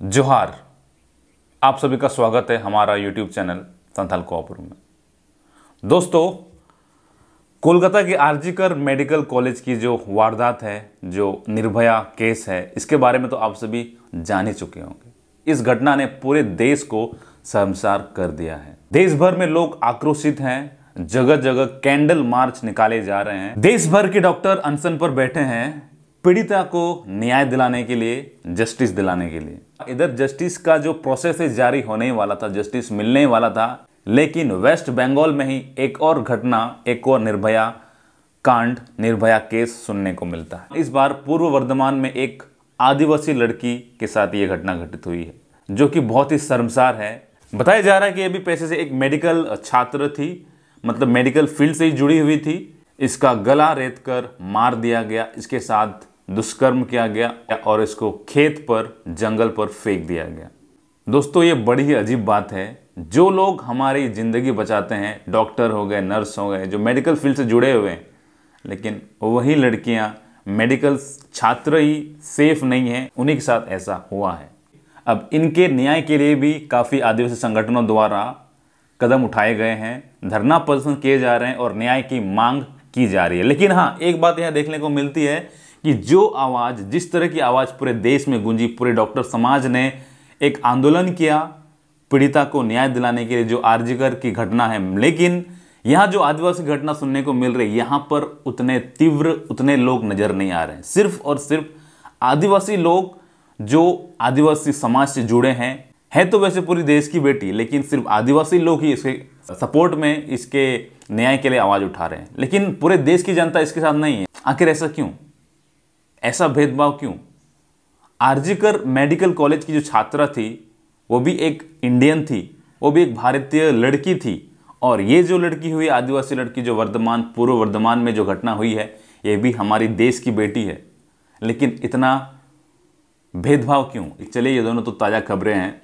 जोहार। आप सभी का स्वागत है हमारा यूट्यूब चैनल संथाल कोऑपर में। दोस्तों, कोलकाता के आरजीकर मेडिकल कॉलेज की जो वारदात है, जो निर्भया केस है, इसके बारे में तो आप सभी जान ही चुके होंगे। इस घटना ने पूरे देश को शर्मसार कर दिया है। देश भर में लोग आक्रोशित हैं, जगह जगह कैंडल मार्च निकाले जा रहे हैं। देश भर के डॉक्टर अनशन पर बैठे हैं पीड़िता को न्याय दिलाने के लिए, जस्टिस दिलाने के लिए। इधर जस्टिस का जो प्रोसेस है जारी होने वाला था, जस्टिस मिलने वाला था, लेकिन वेस्ट बंगाल में ही एक और घटना, एक और निर्भया कांड, निर्भया केस सुनने को मिलता है। इस बार पूर्व वर्धमान में एक आदिवासी लड़की के साथ ये घटना घटित हुई है, जो कि बहुत ही शर्मसार है। बताया जा रहा है कि अभी पैसे से एक मेडिकल छात्र थी, मतलब मेडिकल फील्ड से ही जुड़ी हुई थी। इसका गला रेत कर मार दिया गया, इसके साथ दुष्कर्म किया गया और इसको खेत पर, जंगल पर फेंक दिया गया। दोस्तों, ये बड़ी ही अजीब बात है। जो लोग हमारी ज़िंदगी बचाते हैं, डॉक्टर हो गए, नर्स हो गए, जो मेडिकल फील्ड से जुड़े हुए हैं, लेकिन वही लड़कियां, मेडिकल छात्र ही सेफ नहीं हैं, उन्हीं के साथ ऐसा हुआ है। अब इनके न्याय के लिए भी काफ़ी आदिवासी संगठनों द्वारा कदम उठाए गए हैं, धरना प्रदर्शन किए जा रहे हैं और न्याय की मांग की जा रही है। लेकिन हाँ, एक बात यहाँ देखने को मिलती है कि जो आवाज़, जिस तरह की आवाज़ पूरे देश में गूंजी, पूरे डॉक्टर समाज ने एक आंदोलन किया पीड़िता को न्याय दिलाने के लिए, जो आरजीकर की घटना है, लेकिन यहाँ जो आदिवासी घटना सुनने को मिल रही है, यहाँ पर उतने तीव्र, उतने लोग नज़र नहीं आ रहे हैं। सिर्फ और सिर्फ आदिवासी लोग, जो आदिवासी समाज से जुड़े हैं, है तो वैसे पूरी देश की बेटी, लेकिन सिर्फ आदिवासी लोग ही इसके सपोर्ट में, इसके न्याय के लिए आवाज़ उठा रहे हैं। लेकिन पूरे देश की जनता इसके साथ नहीं है। आखिर ऐसा क्यों? ऐसा भेदभाव क्यों? आरजीकर मेडिकल कॉलेज की जो छात्रा थी, वो भी एक इंडियन थी, वो भी एक भारतीय लड़की थी, और ये जो लड़की हुई, आदिवासी लड़की, जो वर्धमान, पूर्व वर्धमान में जो घटना हुई है, ये भी हमारी देश की बेटी है। लेकिन इतना भेदभाव क्यों? चलिए, ये दोनों तो ताज़ा खबरें हैं,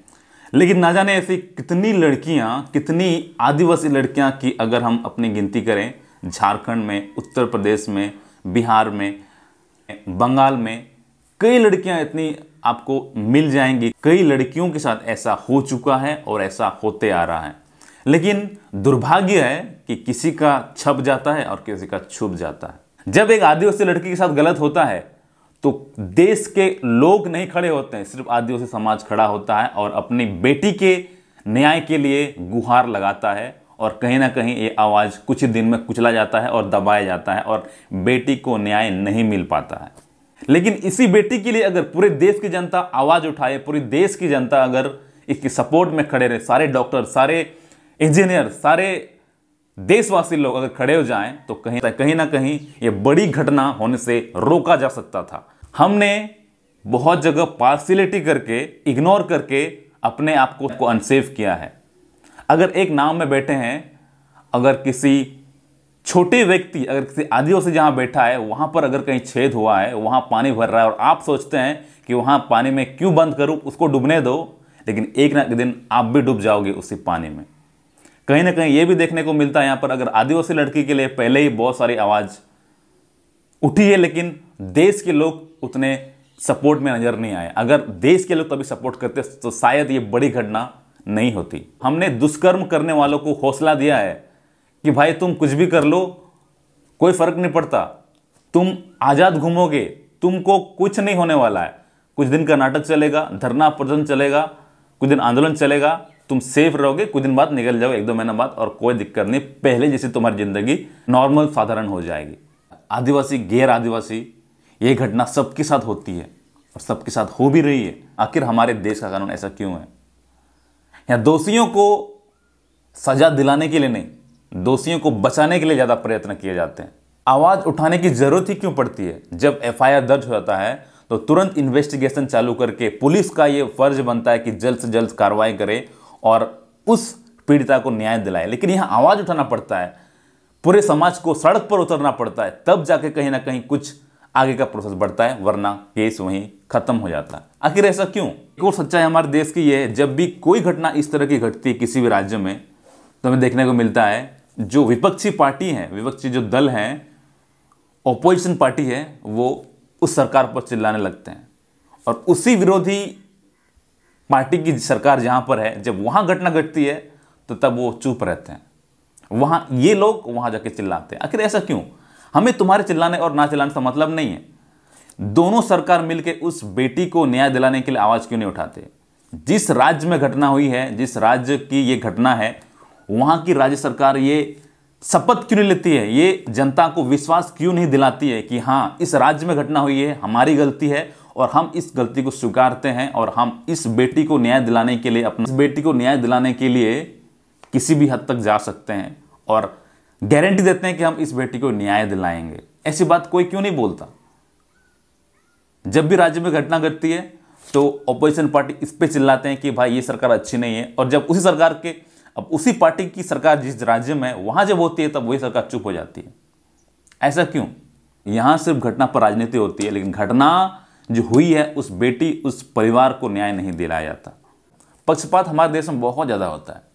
लेकिन ना जाने ऐसी कितनी लड़कियां, कितनी आदिवासी लड़कियां की अगर हम अपनी गिनती करें, झारखंड में, उत्तर प्रदेश में, बिहार में, बंगाल में, कई लड़कियां इतनी आपको मिल जाएंगी। कई लड़कियों के साथ ऐसा हो चुका है और ऐसा होते आ रहा है। लेकिन दुर्भाग्य है कि किसी का छप जाता है और किसी का छुप जाता है। जब एक आदिवासी लड़की के साथ गलत होता है तो देश के लोग नहीं खड़े होते हैं, सिर्फ आदिवासी समाज खड़ा होता है और अपनी बेटी के न्याय के लिए गुहार लगाता है, और कहीं ना कहीं ये आवाज़ कुछ ही दिन में कुचला जाता है और दबाया जाता है और बेटी को न्याय नहीं मिल पाता है। लेकिन इसी बेटी के लिए अगर पूरे देश की जनता आवाज़ उठाए, पूरी देश की जनता अगर इसकी सपोर्ट में खड़े रहे, सारे डॉक्टर, सारे इंजीनियर, सारे देशवासी लोग अगर खड़े हो जाएं, तो कहीं ना कहीं ये बड़ी घटना होने से रोका जा सकता था। हमने बहुत जगह पार्शियलिटी करके, इग्नोर करके अपने आप को अनसेफ किया है। अगर एक नाव में बैठे हैं, अगर किसी छोटे व्यक्ति, अगर किसी आदिवासी जहां बैठा है, वहां पर अगर कहीं छेद हुआ है, वहां पानी भर रहा है, और आप सोचते हैं कि वहां पानी में क्यों बंद करूं, उसको डूबने दो, लेकिन एक ना एक दिन आप भी डूब जाओगे उसी पानी में। कहीं ना कहीं ये भी देखने को मिलता है यहाँ पर, अगर आदिवासी लड़की के लिए पहले ही बहुत सारी आवाज़ उठी है, लेकिन देश के लोग उतने सपोर्ट में नजर नहीं आए। अगर देश के लोग तभी सपोर्ट करते तो शायद ये बड़ी घटना नहीं होती। हमने दुष्कर्म करने वालों को हौसला दिया है कि भाई तुम कुछ भी कर लो, कोई फर्क नहीं पड़ता, तुम आज़ाद घूमोगे, तुमको कुछ नहीं होने वाला है। कुछ दिन का नाटक चलेगा, धरना प्रदर्शन चलेगा, कुछ दिन आंदोलन चलेगा, तुम सेफ रहोगे, कुछ दिन बाद निकल जाओगे, 1-2 महीना बाद, और कोई दिक्कत नहीं, पहले जैसी तुम्हारी जिंदगी नॉर्मल, साधारण हो जाएगी। आदिवासी, गैर आदिवासी, ये घटना सबके साथ होती है और सबके साथ हो भी रही है। आखिर हमारे देश का कानून ऐसा क्यों है? यहाँ दोषियों को सजा दिलाने के लिए नहीं, दोषियों को बचाने के लिए ज़्यादा प्रयत्न किए जाते हैं। आवाज़ उठाने की ज़रूरत ही क्यों पड़ती है? जब एफआईआर दर्ज हो जाता है तो तुरंत इन्वेस्टिगेशन चालू करके पुलिस का ये फर्ज बनता है कि जल्द से जल्द कार्रवाई करे और उस पीड़िता को न्याय दिलाए। लेकिन यहाँ आवाज़ उठाना पड़ता है, पूरे समाज को सड़क पर उतरना पड़ता है, तब जाके कहीं ना कहीं कुछ आगे का प्रोसेस बढ़ता है, वरना केस वहीं खत्म हो जाता है। आखिर ऐसा क्यों? एक और सच्चाई हमारे देश की ये है, जब भी कोई घटना इस तरह की घटती है किसी भी राज्य में, तो हमें देखने को मिलता है जो विपक्षी पार्टी है, विपक्षी जो दल हैं, ऑपोजिशन पार्टी है, वो उस सरकार पर चिल्लाने लगते हैं और उसी विरोधी पार्टी की सरकार जहां पर है, जब वहां घटना घटती है तो तब वो चुप रहते हैं, वहां ये लोग वहां जाके चिल्लाते हैं। आखिर ऐसा क्यों? हमें तुम्हारे चिल्लाने और ना चिल्लाने से मतलब नहीं है। दोनों सरकार मिलकर उस बेटी को न्याय दिलाने के लिए आवाज क्यों नहीं उठाते? जिस राज्य में घटना हुई है, जिस राज्य की ये घटना है, वहां की राज्य सरकार ये शपथ क्यों नहीं लेती है? ये जनता को विश्वास क्यों नहीं दिलाती है कि हां, इस राज्य में घटना हुई है, हमारी गलती है और हम इस गलती को स्वीकारते हैं और हम इस बेटी को न्याय दिलाने के लिए, अपनी इस बेटी को न्याय दिलाने के लिए किसी भी हद तक जा सकते हैं और गारंटी देते हैं कि हम इस बेटी को न्याय दिलाएंगे। ऐसी बात कोई क्यों नहीं बोलता? जब भी राज्य में घटना घटती है तो ऑपोजिशन पार्टी इस पे चिल्लाते हैं कि भाई ये सरकार अच्छी नहीं है, और जब उसी सरकार के, अब उसी पार्टी की सरकार जिस राज्य में, वहां जब होती है तब वही सरकार चुप हो जाती है। ऐसा क्यों? यहां सिर्फ घटना पर राजनीति होती है, लेकिन घटना जो हुई है उस बेटी, उस परिवार को न्याय नहीं दिलाया जाता। पक्षपात हमारे देश में बहुत ज्यादा होता है।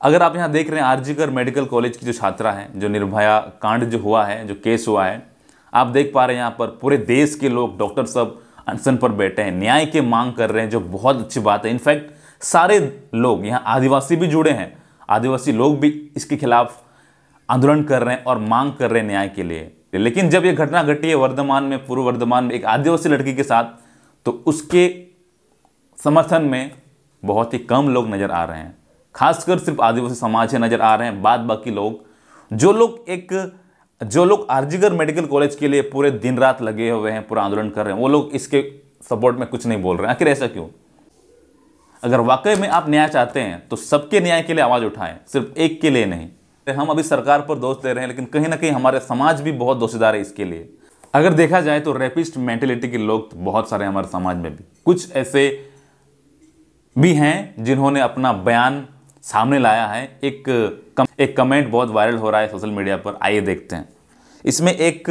अगर आप यहां देख रहे हैं आरजीकर मेडिकल कॉलेज की जो छात्रा है, जो निर्भया कांड जो हुआ है, जो केस हुआ है, आप देख पा रहे हैं यहां पर पूरे देश के लोग, डॉक्टर सब अनशन पर बैठे हैं, न्याय की मांग कर रहे हैं, जो बहुत अच्छी बात है। इनफैक्ट सारे लोग, यहाँ आदिवासी भी जुड़े हैं, आदिवासी लोग भी इसके खिलाफ आंदोलन कर रहे हैं और मांग कर रहे हैं न्याय के लिए। लेकिन जब यह घटना घटी है वर्धमान में, पूर्व वर्धमान में, एक आदिवासी लड़की के साथ, तो उसके समर्थन में बहुत ही कम लोग नजर आ रहे हैं। खासकर सिर्फ आदिवासी समाज है नजर आ रहे हैं। बाद बाकी लोग, जो लोग आरजीकर मेडिकल कॉलेज के लिए पूरे दिन रात लगे हुए हैं, पूरा आंदोलन कर रहे हैं, वो लोग इसके सपोर्ट में कुछ नहीं बोल रहे हैं। आखिर ऐसा क्यों? अगर वाकई में आप न्याय चाहते हैं तो सबके न्याय के लिए आवाज उठाएं, सिर्फ एक के लिए नहीं। हम अभी सरकार पर दोष दे रहे हैं, लेकिन कहीं ना कहीं हमारे समाज भी बहुत दोषीदार है इसके लिए। अगर देखा जाए तो रेपिस्ट मेंटेलिटी के लोग बहुत सारे हमारे समाज में भी, कुछ ऐसे भी हैं जिन्होंने अपना बयान सामने लाया है। एक कमेंट बहुत वायरल हो रहा है सोशल मीडिया पर, आइए देखते हैं। इसमें एक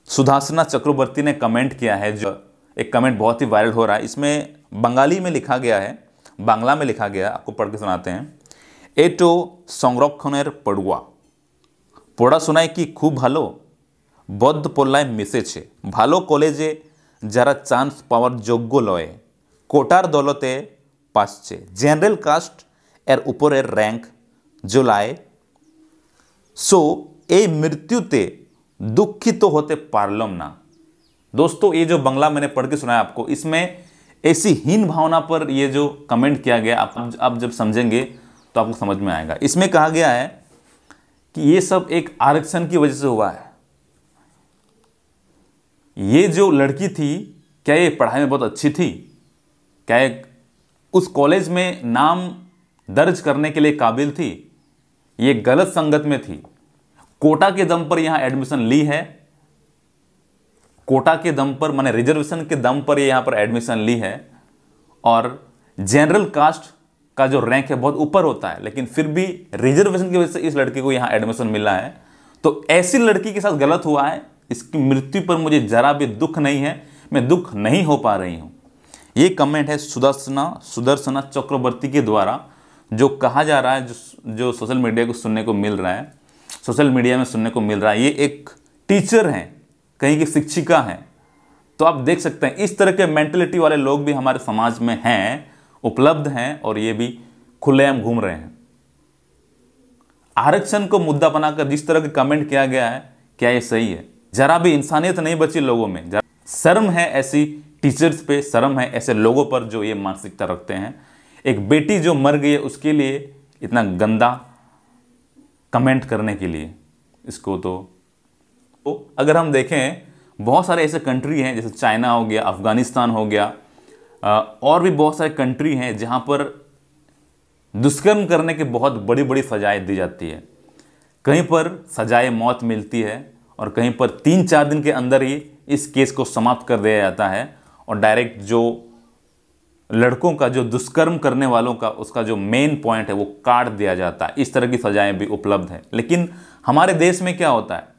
सुधासना चक्रवर्ती ने कमेंट किया है, जो एक कमेंट बहुत ही वायरल हो रहा है। इसमें बंगाली में लिखा गया है, बांग्ला में लिखा गया, आपको पढ़ के सुनाते हैं। एटो संरक्षणेर पड़ुआ पढ़ाशोनाय की खूब भालो, बद्ध पल्लाय मिसेছে, ভালো কলেজে যারা চান্স পাওয়ার যোগ্য লয়, কোটার দলতে পাচ্ছে, জেনারেল কাস্ট এর উপরের র্যাঙ্ক জোলায়, সো এই মৃত্যুতে दुखित होते पारलम ना। दोस्तों, ये जो बंगला मैंने पढ़ के सुनाया आपको, इसमें ऐसी हीन भावना पर ये जो कमेंट किया गया, आप जब समझेंगे तो आपको समझ में आएगा। इसमें कहा गया है कि ये सब एक आरक्षण की वजह से हुआ है। ये जो लड़की थी, क्या ये पढ़ाई में बहुत अच्छी थी? क्या ये उस कॉलेज में नाम दर्ज करने के लिए काबिल थी? ये गलत संगत में थी। कोटा के दम पर यहां एडमिशन ली है, कोटा के दम पर, माने रिजर्वेशन के दम पर ये यहां पर एडमिशन ली है, और जनरल कास्ट का जो रैंक है बहुत ऊपर होता है, लेकिन फिर भी रिजर्वेशन की वजह से इस लड़की को यहां एडमिशन मिला है। तो ऐसी लड़की के साथ गलत हुआ है। इसकी मृत्यु पर मुझे जरा भी दुख नहीं है, मैं दुख नहीं हो पा रही हूं। ये कमेंट है सुदर्शना चक्रवर्ती के द्वारा, जो कहा जा रहा है, जो सोशल मीडिया को सुनने को मिल रहा है, सोशल मीडिया में सुनने को मिल रहा है। ये एक टीचर हैं, कहीं की शिक्षिका हैं। तो आप देख सकते हैं इस तरह के मेंटलिटी वाले लोग भी हमारे समाज में हैं, उपलब्ध हैं, और ये भी खुलेआम घूम रहे हैं। आरक्षण को मुद्दा बनाकर जिस तरह के कमेंट किया गया है, क्या ये सही है? जरा भी इंसानियत नहीं बची लोगों में। शर्म है ऐसी टीचर्स पे, शर्म है ऐसे लोगों पर जो ये मानसिकता रखते हैं। एक बेटी जो मर गई है उसके लिए इतना गंदा कमेंट करने के लिए, इसको तो अगर हम देखें, बहुत सारे ऐसे कंट्री हैं, जैसे चाइना हो गया, अफगानिस्तान हो गया, और भी बहुत सारे कंट्री हैं जहां पर दुष्कर्म करने की बहुत बड़ी बड़ी सजाएं दी जाती है। कहीं पर सजाए मौत मिलती है और कहीं पर 3-4 दिन के अंदर ही इस केस को समाप्त कर दिया जाता है, और डायरेक्ट जो लड़कों का, जो दुष्कर्म करने वालों का, उसका जो मेन पॉइंट है वो काट दिया जाता है। इस तरह की सजाएं भी उपलब्ध हैं। लेकिन हमारे देश में क्या होता है,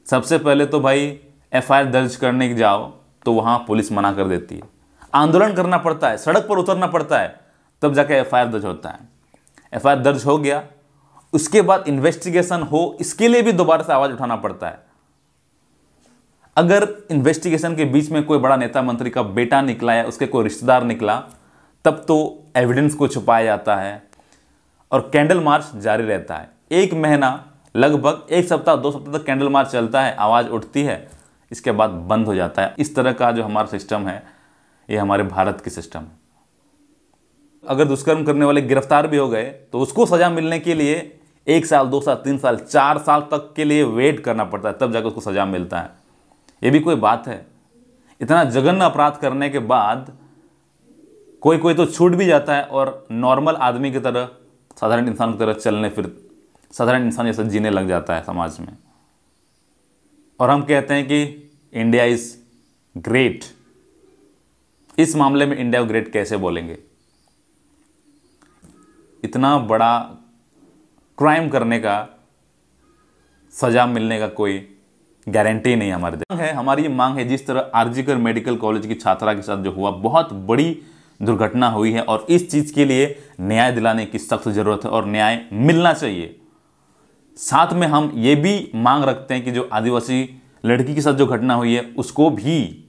सबसे पहले तो भाई एफआईआर दर्ज करने जाओ तो वहाँ पुलिस मना कर देती है, आंदोलन करना पड़ता है, सड़क पर उतरना पड़ता है, तब जाके एफआईआर दर्ज होता है। एफआईआर दर्ज हो गया, उसके बाद इन्वेस्टिगेशन हो, इसके लिए भी दोबारा से आवाज़ उठाना पड़ता है। अगर इन्वेस्टिगेशन के बीच में कोई बड़ा नेता मंत्री का बेटा निकला या उसके कोई रिश्तेदार निकला, तब तो एविडेंस को छुपाया जाता है और कैंडल मार्च जारी रहता है। 1 महीना, लगभग 1 सप्ताह 2 सप्ताह तक कैंडल मार्च चलता है, आवाज़ उठती है, इसके बाद बंद हो जाता है। इस तरह का जो हमारा सिस्टम है, ये हमारे भारत की सिस्टम है। अगर दुष्कर्म करने वाले गिरफ्तार भी हो गए तो उसको सजा मिलने के लिए 1 साल, 2 साल, 3 साल, 4 साल तक के लिए वेट करना पड़ता है, तब जाकर उसको सजा मिलता है। ये भी कोई बात है? इतना जघन्य अपराध करने के बाद कोई कोई तो छूट भी जाता है और नॉर्मल आदमी की तरह, साधारण इंसान की तरह चलने, फिर साधारण इंसान जैसा जीने लग जाता है समाज में। और हम कहते हैं कि इंडिया इज ग्रेट। इस मामले में इंडिया को ग्रेट कैसे बोलेंगे? इतना बड़ा क्राइम करने का सजा मिलने का कोई गारंटी नहीं हमारे देश है। हमारी ये मांग है, जिस तरह आरजीकर मेडिकल कॉलेज की छात्रा के साथ जो हुआ, बहुत बड़ी दुर्घटना हुई है और इस चीज के लिए न्याय दिलाने की सख्त जरूरत है और न्याय मिलना चाहिए। साथ में हम ये भी मांग रखते हैं कि जो आदिवासी लड़की के साथ जो घटना हुई है उसको भी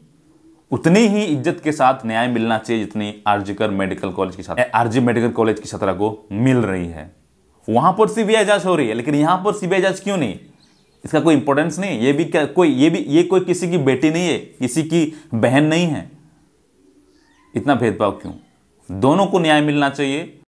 उतनी ही इज्जत के साथ न्याय मिलना चाहिए जितनी आरजीकर मेडिकल कॉलेज की छात्रा, आरजी मेडिकल कॉलेज की छात्रा को मिल रही है। वहां पर सीबीआई जांच हो रही है, लेकिन यहां पर सीबीआई जांच क्यों नहीं? इसका कोई इंपॉर्टेंस नहीं? ये भी क्या कोई ये कोई किसी की बेटी नहीं है, किसी की बहन नहीं है? इतना भेदभाव क्यों? दोनों को न्याय मिलना चाहिए।